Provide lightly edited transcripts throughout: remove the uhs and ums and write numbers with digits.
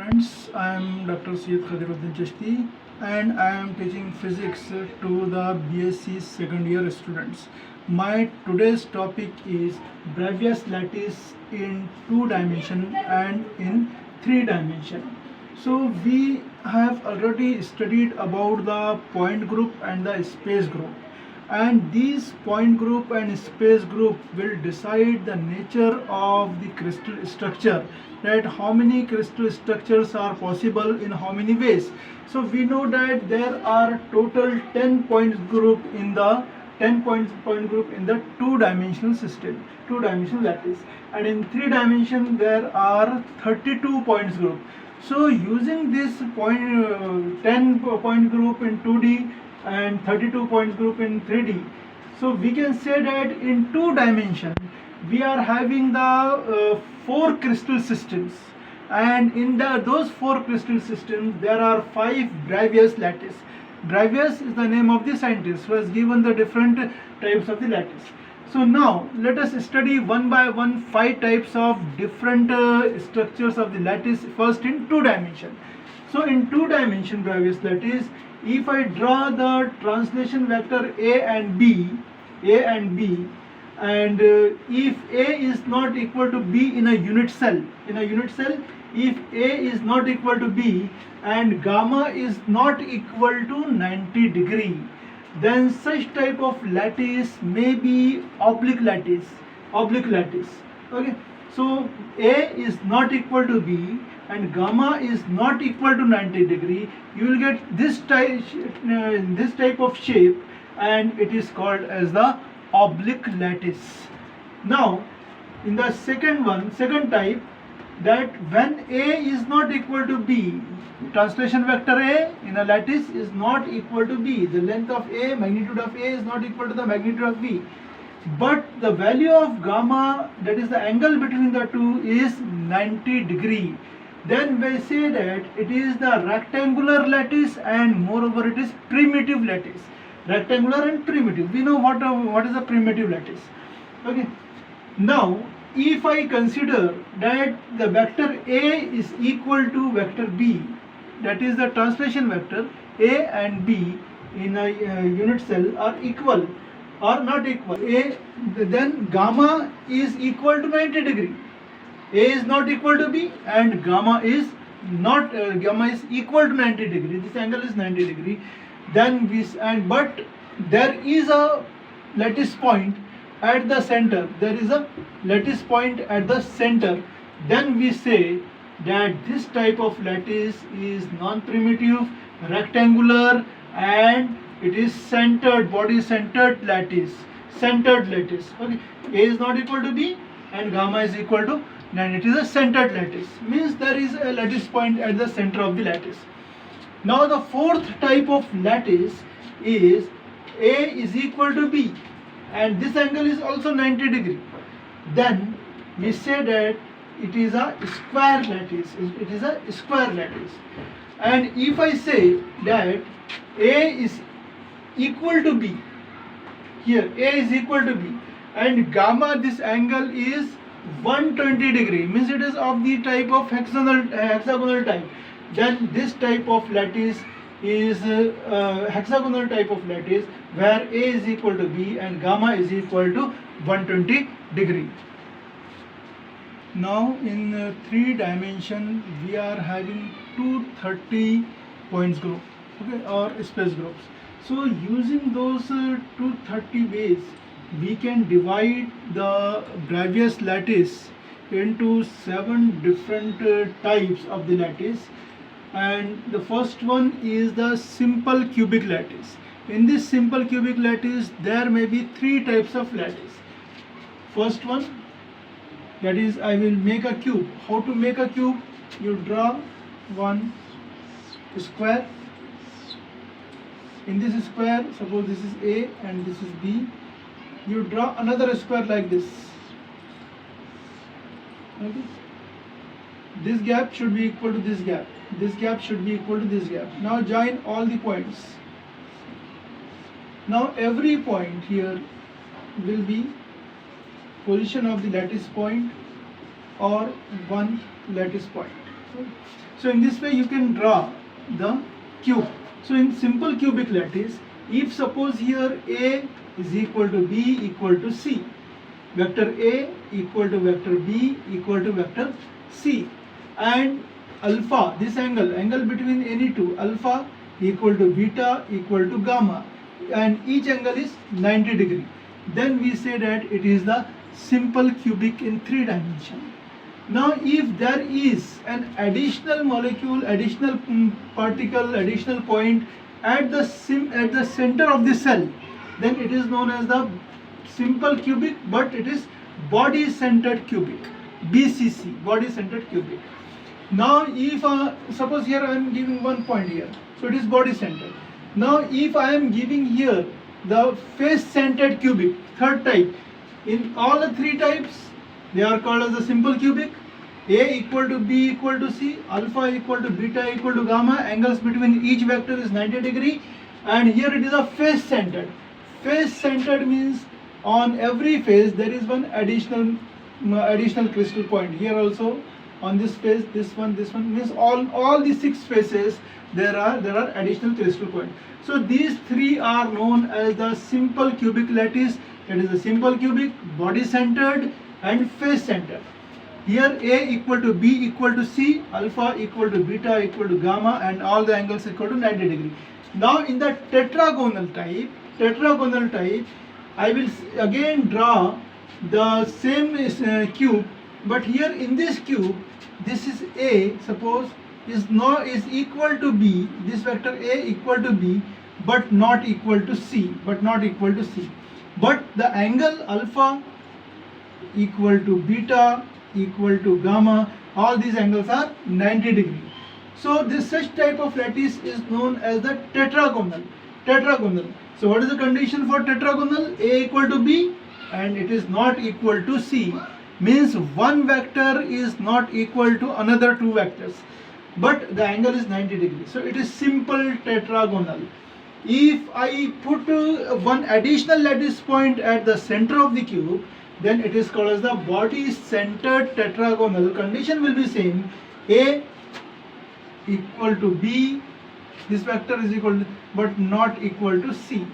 students, I am Dr. Syed Khadiruddin Chashti and I am teaching physics to the BSc second year students. My today's topic is Bravais lattice in 2 dimension and in 3 dimension. So we have already studied about the point group and the space group, and these point group and space group will decide the nature of the crystal structure, that how many crystal structures are possible in how many ways. So we know that there are total 10 points group in the 10 point group in the 2 dimensional system, 2 dimensional lattice, and in 3 dimension there are 32 points group. So using this 10 point group in 2D and 32 points group in 3D, so we can say that in 2 dimension we are having the 4 crystal systems, and in those 4 crystal systems there are 5 Bravais lattice. Bravais is the name of the scientist who has given the different types of the lattice. So now let us study one by one 5 types of different structures of the lattice, first in 2 dimension. So in 2 dimension Bravais lattice, if I draw the translation vector A and B, and if A is not equal to B in a unit cell, if A is not equal to B and gamma is not equal to 90 degree, then such type of lattice may be oblique lattice. Okay, so A is not equal to B and gamma is not equal to 90 degree, you will get this type of shape, and it is called as the oblique lattice. Now in the second type, that when A is not equal to B, translation vector A in a lattice is not equal to B, the length of A, magnitude of A is not equal to the magnitude of B, but the value of gamma, that is the angle between the two, is 90 degree, then we say that it is the rectangular lattice, and moreover it is primitive lattice. Rectangular and primitive, we know what is a primitive lattice. Okay, now if I consider that the vector A is equal to vector B, that is the translation vector, A and B in a unit cell are equal or not equal, then gamma is equal to 90 degree. A is not equal to B and gamma is equal to 90 degree, this angle is 90 degree, then but there is a lattice point at the center, then we say that this type of lattice is non-primitive, rectangular, and it is body centered lattice. Okay, A is not equal to B and gamma is equal to 9. It is a centered lattice, means there is a lattice point at the center of the lattice. Now the fourth type of lattice is A is equal to B and this angle is also 90 degree, then we say that it is a square lattice. And if I say that A is equal to B, here A is equal to B and gamma, this angle is 120 degree, means it is of the type of hexagonal type, then this type of lattice is hexagonal type of lattice where A is equal to B and gamma is equal to 120 degree. Now in 3 dimension we are having 230 points group, okay, or space groups. So using those 230 ways, we can divide the Bravais lattice into 7 different types of the lattice, and the first one is the simple cubic lattice. In this simple cubic lattice there may be 3 types of lattice. First one, that is, I will make a cube. How to make a cube? You draw one square. In this square, suppose this is A and this is B, you draw another square like this. Okay. This gap should be equal to this gap. This gap should be equal to this gap. Now join all the points. Now every point here will be position of the lattice point or one lattice point. So in this way you can draw the cube. So in simple cubic lattice, if suppose here A is equal to B equal to C, vector A equal to vector B equal to vector C, and alpha, this angle between any two, alpha equal to beta equal to gamma, and each angle is 90 degree, then we say that it is the simple cubic in 3 dimension. Now if there is an additional molecule, additional particle, additional point at the center of the cell, then it is known as the simple cubic, but it is body centered cubic, BCC, body centered cubic. Now if suppose here I am giving one point here, so it is body centered. Now if I am giving here the face centered cubic, third type, in all the 3 types they are called as the simple cubic. A equal to B equal to C, alpha equal to beta equal to gamma, angles between each vector is 90 degree, and here it is a face centered. Face centered means on every face there is one additional crystal point. Here also on this face, this one means all the 6 faces there are additional crystal points. So these 3 are known as the simple cubic lattice. That is the simple cubic, body centered and face centered. Here A equal to B equal to C, alpha equal to beta equal to gamma, and all the angles equal to 90 degree. Now in the tetragonal type, I will again draw the same cube, but here in this cube, this is A, suppose is equal to B, this vector A equal to B, but not equal to C, but the angle alpha equal to beta equal to gamma, all these angles are 90 degree. So this such type of lattice is known as the tetragonal. So what is the condition for tetragonal? A equal to B and it is not equal to C, means one vector is not equal to another 2 vectors, but the angle is 90 degrees. So it is simple tetragonal. If I put one additional lattice point at the center of the cube, then it is called as the body centered tetragonal. Condition will be same. A equal to B, this vector is equal to, but not equal to C.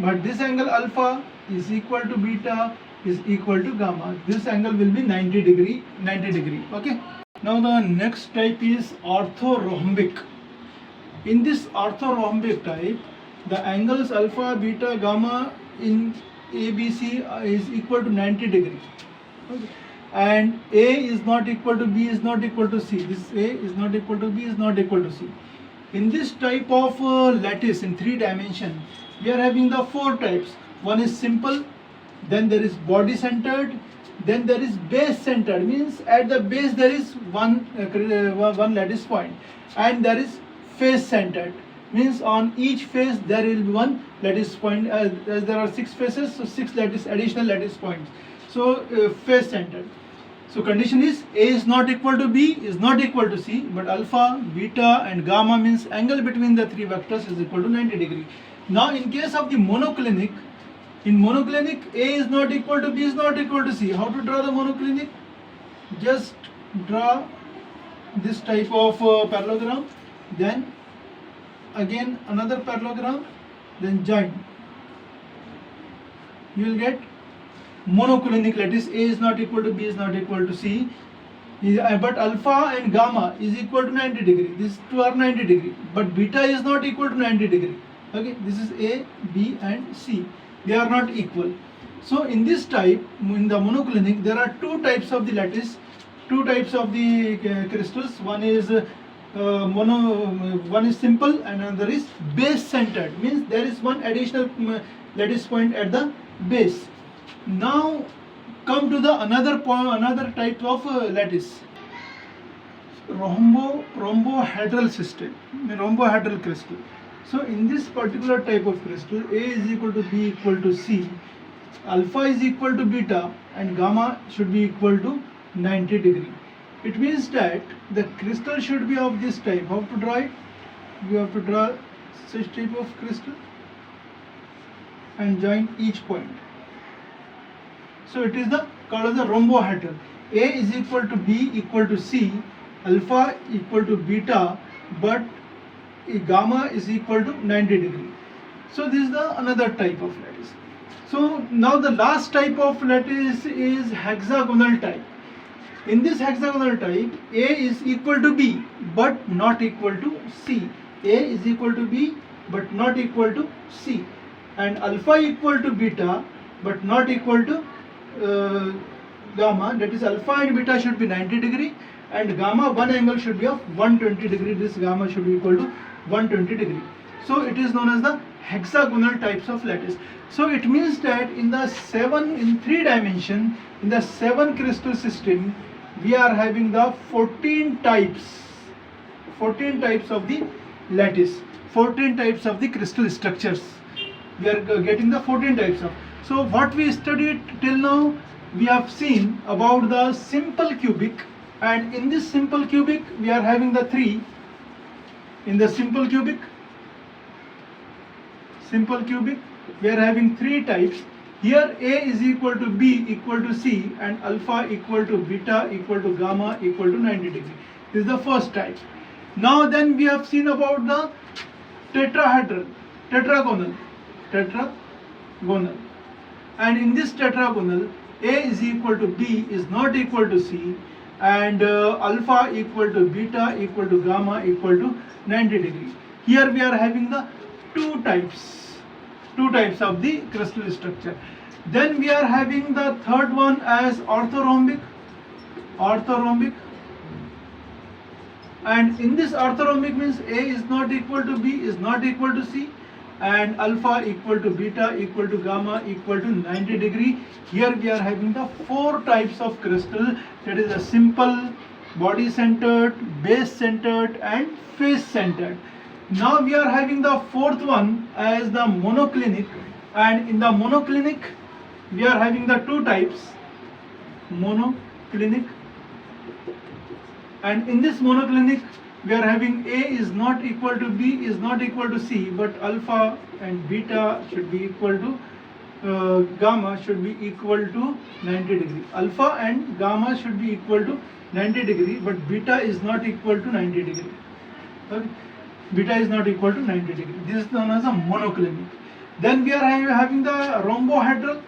But this angle alpha is equal to beta is equal to gamma. This angle will be 90 degree. Okay. Now the next type is orthorhombic. In this orthorhombic type, the angles alpha, beta, gamma in ABC is equal to 90 degree. Okay. And A is not equal to B is not equal to C. This A is not equal to B is not equal to C. In this type of lattice in 3 dimension, we are having the 4 types. One is simple, then there is body centered, then there is base centered, means at the base there is one lattice point, and there is face centered, means on each face there will be one lattice point. As there are 6 faces, so 6 additional lattice points. So face centered. So condition is A is not equal to B is not equal to C, but alpha, beta and gamma means angle between the 3 vectors is equal to 90 degree. Now in case of the monoclinic, in monoclinic A is not equal to B is not equal to C. How to draw the monoclinic? Just draw this type of parallelogram, then again another parallelogram, then join. You will get monoclinic lattice. A is not equal to B is not equal to C, but alpha and gamma is equal to 90 degree. These 2 are 90 degree, but beta is not equal to 90 degree. Okay, this is A, B and C. They are not equal. So in this type, in the monoclinic, there are 2 types of the lattice, 2 types of the crystals. One is one is simple and another is base centered, means there is one additional lattice point at the base. Now come to the another type of lattice, rhombohedral system, rhombohedral crystal. So in this particular type of crystal, A is equal to B equal to C, alpha is equal to beta and gamma should be equal to 90 degree. It means that the crystal should be of this type. How to draw it? You have to draw such type of crystal and join each point. So it is called as the rhombohedral. A is equal to B equal to C, alpha equal to beta, but gamma is equal to 90 degree. So this is the another type of lattice. So now the last type of lattice is hexagonal type. In this hexagonal type, A is equal to B but not equal to C. A is equal to B but not equal to C. And alpha equal to beta but not equal to gamma. That is, alpha and beta should be 90 degree and gamma one angle should be of 120 degree. This gamma should be equal to 120 degree. So it is known as the hexagonal types of lattice. So it means that in 3 dimension, in the 7 crystal system, we are having the 14 types of the lattice, 14 types of the crystal structures. We are getting the 14 types of. So what we studied till now, we have seen about the simple cubic, and in this simple cubic we are having the 3. In the simple cubic we are having 3 types. Here A is equal to B equal to C and alpha equal to beta equal to gamma equal to 90 degree. This is the first type. Now then we have seen about the tetragonal. And in this tetragonal, A is equal to B is not equal to C, and alpha equal to beta equal to gamma equal to 90 degree. Here we are having the two types of the crystal structure. Then we are having the third one as orthorhombic, and in this orthorhombic means A is not equal to B is not equal to C, and alpha equal to beta equal to gamma equal to 90 degree. Here we are having the 4 types of crystal, that is a simple, body centered, base centered and face centered. Now we are having the fourth one as the monoclinic, and in the monoclinic we are having the 2 types, monoclinic, and in this monoclinic we are having A is not equal to B is not equal to C, but alpha and beta should be equal to gamma should be equal to 90 degree. Alpha and gamma should be equal to 90 degree, but beta is not equal to 90 degree. Okay? Beta is not equal to 90 degree. This is known as a monoclinic. Then we are having the rhombohedral,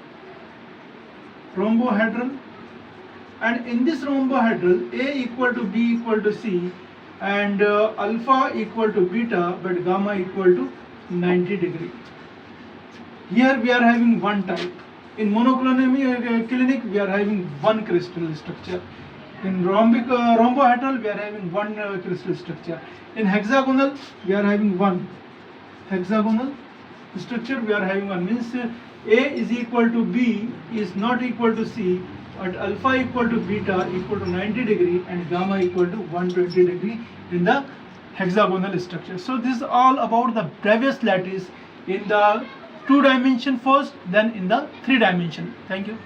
and in this rhombohedral A equal to B equal to C and alpha equal to beta but gamma equal to 90 degree. Here we are having one type. In monoclinic we are having one crystal structure. In rhombohedral we are having one crystal structure. In hexagonal we are having one hexagonal structure. We are having one, means A is equal to B is not equal to C, but alpha equal to beta equal to 90 degree and gamma equal to 120 degree in the hexagonal structure. So this is all about the Bravais lattice in the 2 dimension first, then in the 3 dimension. Thank you.